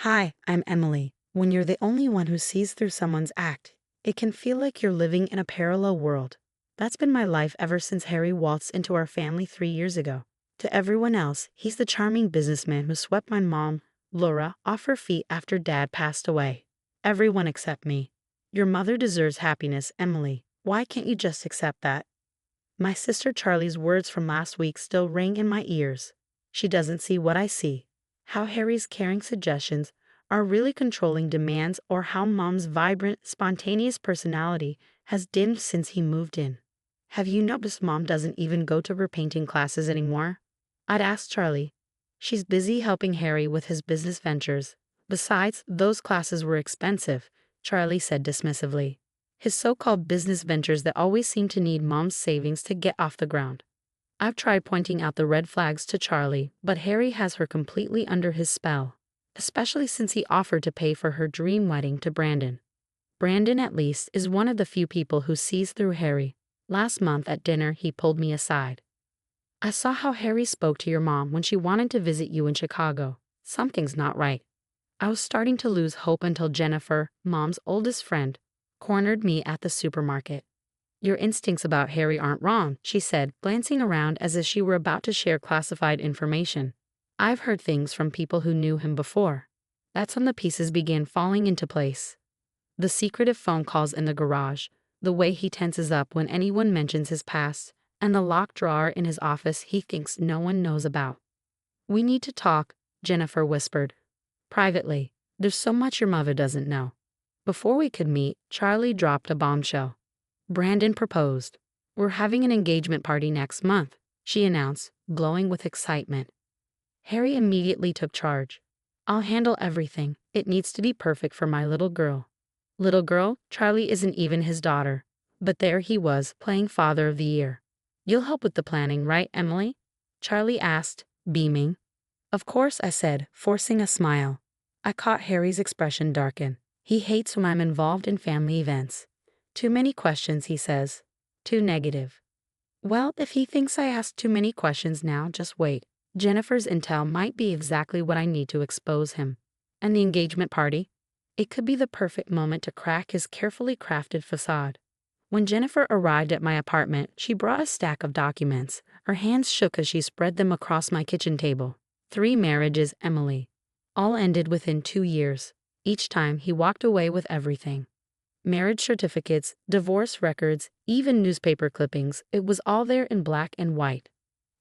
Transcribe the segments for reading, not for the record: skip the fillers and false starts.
Hi, I'm Emily. When you're the only one who sees through someone's act, it can feel like you're living in a parallel world. That's been my life ever since Harry waltzed into our family 3 years ago. To everyone else, he's the charming businessman who swept my mom, Laura, off her feet after Dad passed away. Everyone except me. Your mother deserves happiness, Emily. Why can't you just accept that? My sister Charlie's words from last week still ring in my ears. She doesn't see what I see. How Harry's caring suggestions are really controlling demands, or how Mom's vibrant, spontaneous personality has dimmed since he moved in. Have you noticed Mom doesn't even go to her painting classes anymore? I'd ask Charlie. She's busy helping Harry with his business ventures. Besides, those classes were expensive, Charlie said dismissively. His so-called business ventures that always seem to need Mom's savings to get off the ground. I've tried pointing out the red flags to Charlie, but Harry has her completely under his spell, especially since he offered to pay for her dream wedding to Brandon. Brandon, at least, is one of the few people who sees through Harry. Last month at dinner, he pulled me aside. I saw how Harry spoke to your mom when she wanted to visit you in Chicago. Something's not right. I was starting to lose hope until Jennifer, Mom's oldest friend, cornered me at the supermarket. Your instincts about Harry aren't wrong, she said, glancing around as if she were about to share classified information. I've heard things from people who knew him before. That's when the pieces began falling into place. The secretive phone calls in the garage, the way he tenses up when anyone mentions his past, and the locked drawer in his office he thinks no one knows about. We need to talk, Jennifer whispered. Privately. There's so much your mother doesn't know. Before we could meet, Charlie dropped a bombshell. Brandon proposed. We're having an engagement party next month, she announced, glowing with excitement. Harry immediately took charge. I'll handle everything. It needs to be perfect for my little girl. Little girl? Charlie isn't even his daughter. But there he was, playing Father of the Year. You'll help with the planning, right, Emily? Charlie asked, beaming. Of course, I said, forcing a smile. I caught Harry's expression darken. He hates when I'm involved in family events. Too many questions, he says. Too negative. Well, if he thinks I ask too many questions now, just wait. Jennifer's intel might be exactly what I need to expose him. And the engagement party? It could be the perfect moment to crack his carefully crafted facade. When Jennifer arrived at my apartment, she brought a stack of documents. Her hands shook as she spread them across my kitchen table. 3 marriages, Emily. All ended within 2 years. Each time he walked away with everything. Marriage certificates, divorce records, even newspaper clippings, it was all there in black and white.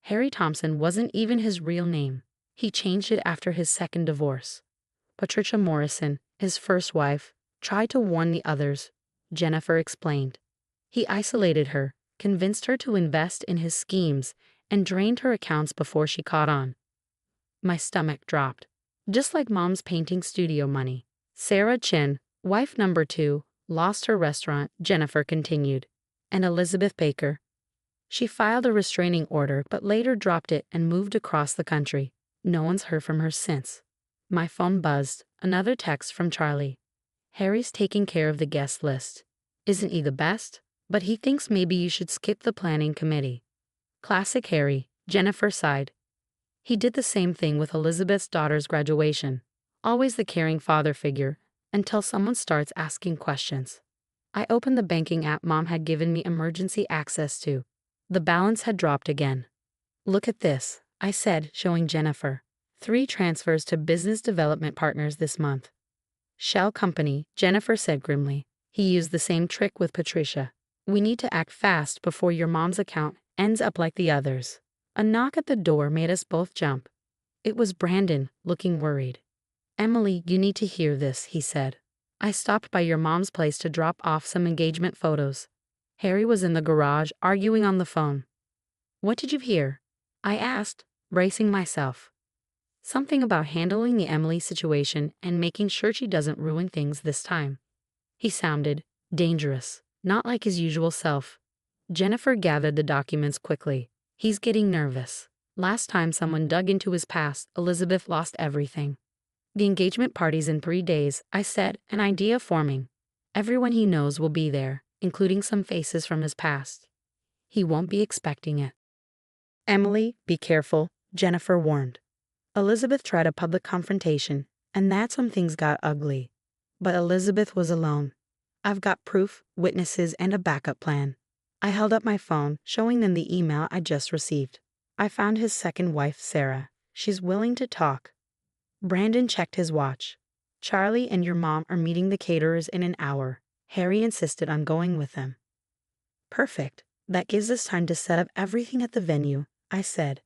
Harry Thompson wasn't even his real name. He changed it after his second divorce. Patricia Morrison, his first wife, tried to warn the others, Jennifer explained. He isolated her, convinced her to invest in his schemes, and drained her accounts before she caught on. My stomach dropped. Just like Mom's painting studio money. Sarah Chin, wife number 2, lost her restaurant, Jennifer continued. And Elizabeth Baker. She filed a restraining order but later dropped it and moved across the country. No one's heard from her since. My phone buzzed. Another text from Charlie. Harry's taking care of the guest list. Isn't he the best? But he thinks maybe you should skip the planning committee. Classic Harry, Jennifer sighed. He did the same thing with Elizabeth's daughter's graduation. Always the caring father figure, until someone starts asking questions. I opened the banking app Mom had given me emergency access to. The balance had dropped again. Look at this, I said, showing Jennifer. 3 transfers to business development partners this month. Shell company, Jennifer said grimly. He used the same trick with Patricia. We need to act fast before your mom's account ends up like the others. A knock at the door made us both jump. It was Brandon, looking worried. Emily, you need to hear this, he said. I stopped by your mom's place to drop off some engagement photos. Harry was in the garage, arguing on the phone. What did you hear? I asked, bracing myself. Something about handling the Emily situation and making sure she doesn't ruin things this time. He sounded dangerous, not like his usual self. Jennifer gathered the documents quickly. He's getting nervous. Last time someone dug into his past, Elizabeth lost everything. The engagement party's in 3 days, I said, an idea forming. Everyone he knows will be there, including some faces from his past. He won't be expecting it. Emily, be careful, Jennifer warned. Elizabeth tried a public confrontation, And that's when things got ugly. But Elizabeth was alone. I've got proof, witnesses, and a backup plan. I held up my phone, showing them the email I just received. I found his second wife, Sarah. She's willing to talk. Brandon checked his watch. Charlie and your mom are meeting the caterers in an hour. Harry insisted on going with them. Perfect. That gives us time to set up everything at the venue, I said.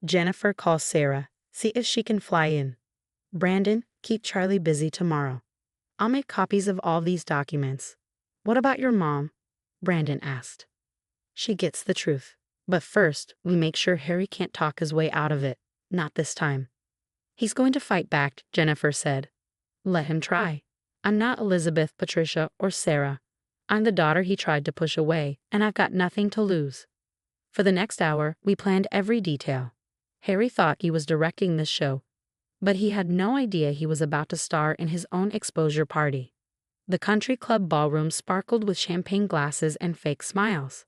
Jennifer, call Sarah. See if she can fly in. Brandon, keep Charlie busy tomorrow. I'll make copies of all these documents. What about your mom? Brandon asked. She gets the truth. But first, we make sure Harry can't talk his way out of it. Not this time. He's going to fight back, Jennifer said. Let him try. I'm not Elizabeth, Patricia, or Sarah. I'm the daughter he tried to push away, and I've got nothing to lose. For the next hour, we planned every detail. Harry thought he was directing this show, but he had no idea he was about to star in his own exposure party. The country club ballroom sparkled with champagne glasses and fake smiles.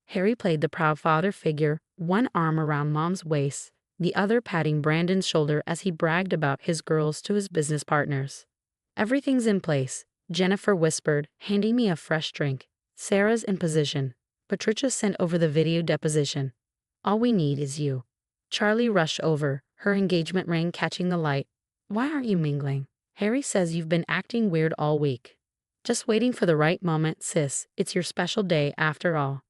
Harry played the proud father figure, one arm around Mom's waist, the other patting Brandon's shoulder as he bragged about his girls to his business partners. Everything's in place, Jennifer whispered, handing me a fresh drink. Sarah's in position. Patricia sent over the video deposition. All we need is you. Charlie rushed over, her engagement ring catching the light. Why aren't you mingling? Harry says you've been acting weird all week. Just waiting for the right moment, sis. It's your special day after all.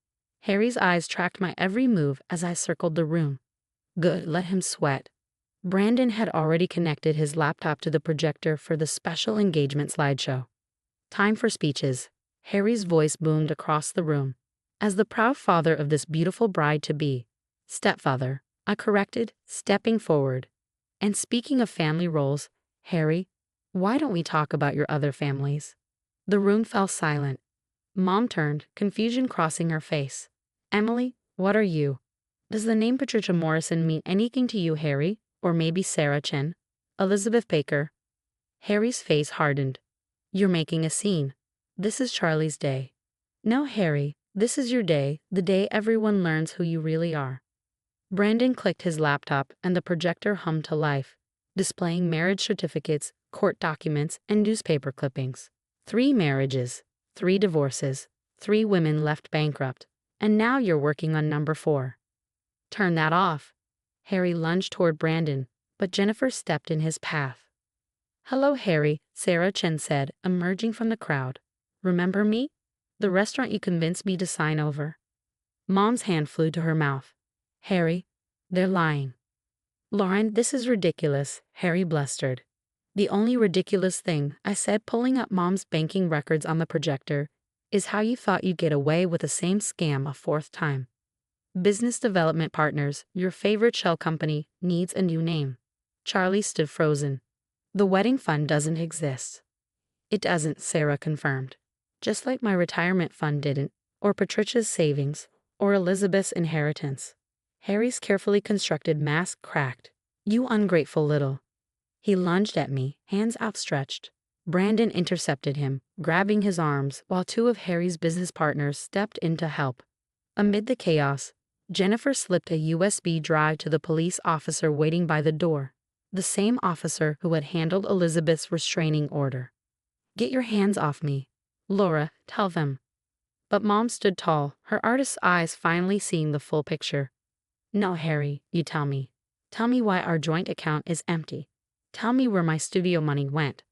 Harry's eyes tracked my every move as I circled the room. Good, let him sweat. Brandon had already connected his laptop to the projector for the special engagement slideshow. Time for speeches. Harry's voice boomed across the room. As the proud father of this beautiful bride-to-be, stepfather, I corrected, stepping forward. And speaking of family roles, Harry, why don't we talk about your other families? The room fell silent. Mom turned, confusion crossing her face. Emily, what are you? Does the name Patricia Morrison mean anything to you, Harry? Or maybe Sarah Chen? Elizabeth Baker? Harry's face hardened. You're making a scene. This is Charlie's day. No, Harry, this is your day, the day everyone learns who you really are. Brandon clicked his laptop and the projector hummed to life, displaying marriage certificates, court documents, and newspaper clippings. 3 marriages, 3 divorces, 3 women left bankrupt, and now you're working on number 4. Turn that off. Harry lunged toward Brandon, but Jennifer stepped in his path. Hello, Harry, Sarah Chen said, emerging from the crowd. Remember me? The restaurant you convinced me to sign over. Mom's hand flew to her mouth. Harry, they're lying. Lauren, this is ridiculous, Harry blustered. The only ridiculous thing, I said, pulling up Mom's banking records on the projector, is how you thought you'd get away with the same scam a 4th time. Business Development Partners, your favorite shell company, needs a new name. Charlie stood frozen. The wedding fund doesn't exist. It doesn't, Sarah confirmed. Just like my retirement fund didn't, or Patricia's savings, or Elizabeth's inheritance. Harry's carefully constructed mask cracked. You ungrateful little. He lunged at me, hands outstretched. Brandon intercepted him, grabbing his arms, while 2 of Harry's business partners stepped in to help. Amid the chaos, Jennifer slipped a USB drive to the police officer waiting by the door, the same officer who had handled Elizabeth's restraining order. Get your hands off me. Laura, tell them. But Mom stood tall, her artist's eyes finally seeing the full picture. No, Harry, you tell me. Tell me why our joint account is empty. Tell me where my studio money went.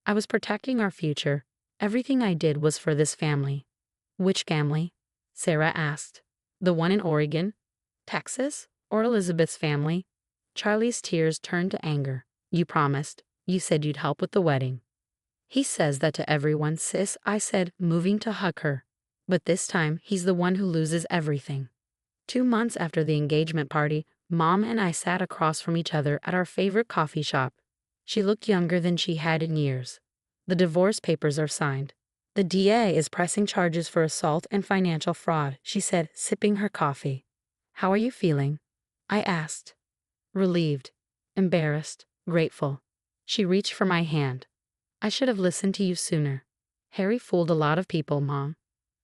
I was protecting our future. Everything I did was for this family. Which family? Sarah asked. The one in Oregon? Texas? Or Elizabeth's family? Charlie's tears turned to anger. You promised. You said you'd help with the wedding. He says that to everyone, sis, I said, moving to hug her. But this time, he's the one who loses everything. 2 months after the engagement party, Mom and I sat across from each other at our favorite coffee shop. She looked younger than she had in years. The divorce papers are signed. The DA is pressing charges for assault and financial fraud, she said, sipping her coffee. How are you feeling? I asked. Relieved, embarrassed, grateful. She reached for my hand. I should have listened to you sooner. Harry fooled a lot of people, Mom.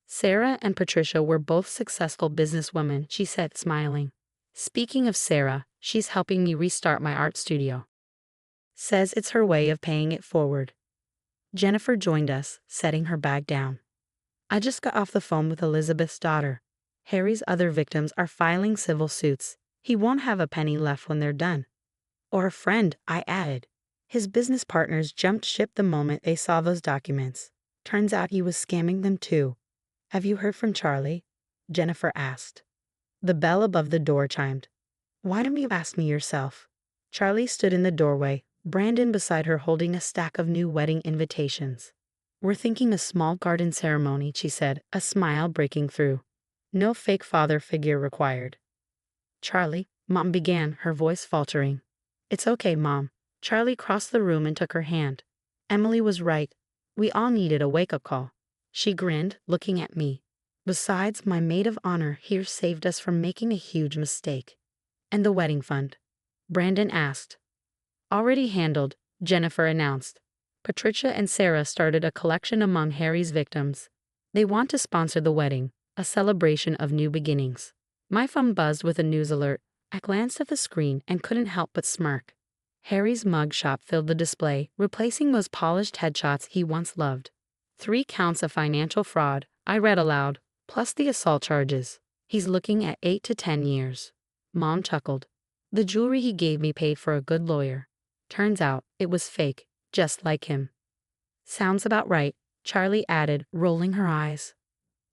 Sarah and Patricia were both successful businesswomen, she said, smiling. Speaking of Sarah, she's helping me restart my art studio. Says it's her way of paying it forward. Jennifer joined us, setting her bag down. I just got off the phone with Elizabeth's daughter. Harry's other victims are filing civil suits. He won't have a penny left when they're done. Or a friend, I added. His business partners jumped ship the moment they saw those documents. Turns out he was scamming them too. Have you heard from Charlie? Jennifer asked. The bell above the door chimed. Why don't you ask me yourself? Charlie stood in the doorway, Brandon beside her holding a stack of new wedding invitations. We're thinking a small garden ceremony, she said, a smile breaking through. No fake father figure required. Charlie, Mom began, her voice faltering. It's okay, Mom. Charlie crossed the room and took her hand. Emily was right. We all needed a wake-up call. She grinned, looking at me. Besides, my maid of honor here saved us from making a huge mistake. And the wedding fund? Brandon asked. Already handled, Jennifer announced. Patricia and Sarah started a collection among Harry's victims. They want to sponsor the wedding, a celebration of new beginnings. My phone buzzed with a news alert. I glanced at the screen and couldn't help but smirk. Harry's mug shop filled the display, replacing those polished headshots he once loved. 3 counts of financial fraud, I read aloud, plus the assault charges. He's looking at 8 to 10 years. Mom chuckled. The jewelry he gave me paid for a good lawyer. Turns out, it was fake, just like him. Sounds about right, Charlie added, rolling her eyes.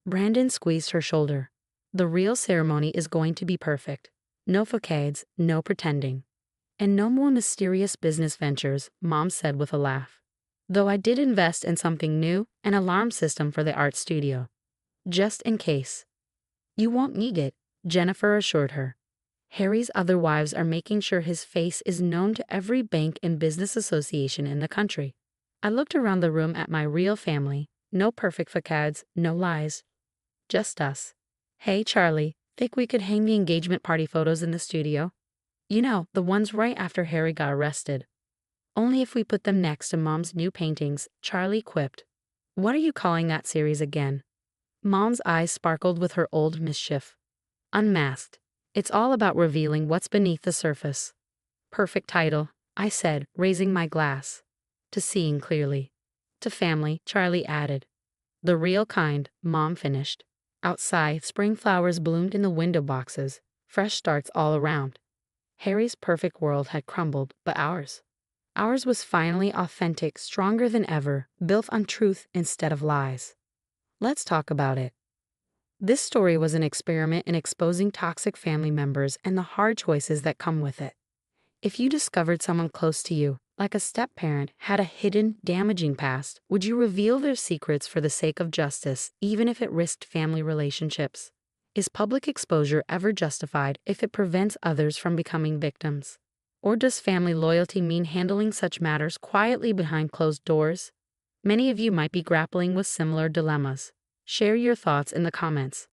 Brandon squeezed her shoulder. The real ceremony is going to be perfect. No facades, no pretending. And no more mysterious business ventures, Mom said with a laugh. Though I did invest in something new, an alarm system for the art studio. Just in case. You won't need it, Jennifer assured her. Harry's other wives are making sure his face is known to every bank and business association in the country. I looked around the room at my real family. No perfect facades, no lies. Just us. Hey, Charlie, think we could hang the engagement party photos in the studio? You know, the ones right after Harry got arrested. Only if we put them next to Mom's new paintings, Charlie quipped. What are you calling that series again? Mom's eyes sparkled with her old mischief. Unmasked. It's all about revealing what's beneath the surface. Perfect title, I said, raising my glass. To seeing clearly. To family, Charlie added. The real kind, Mom finished. Outside, spring flowers bloomed in the window boxes, fresh starts all around. Harry's perfect world had crumbled, but ours was finally authentic, stronger than ever, built on truth instead of lies. Let's talk about it. This story was an experiment in exposing toxic family members and the hard choices that come with it. If you discovered someone close to you, like a step-parent, had a hidden, damaging past, would you reveal their secrets for the sake of justice, even if it risked family relationships? Is public exposure ever justified if it prevents others from becoming victims? Or does family loyalty mean handling such matters quietly behind closed doors? Many of you might be grappling with similar dilemmas. Share your thoughts in the comments.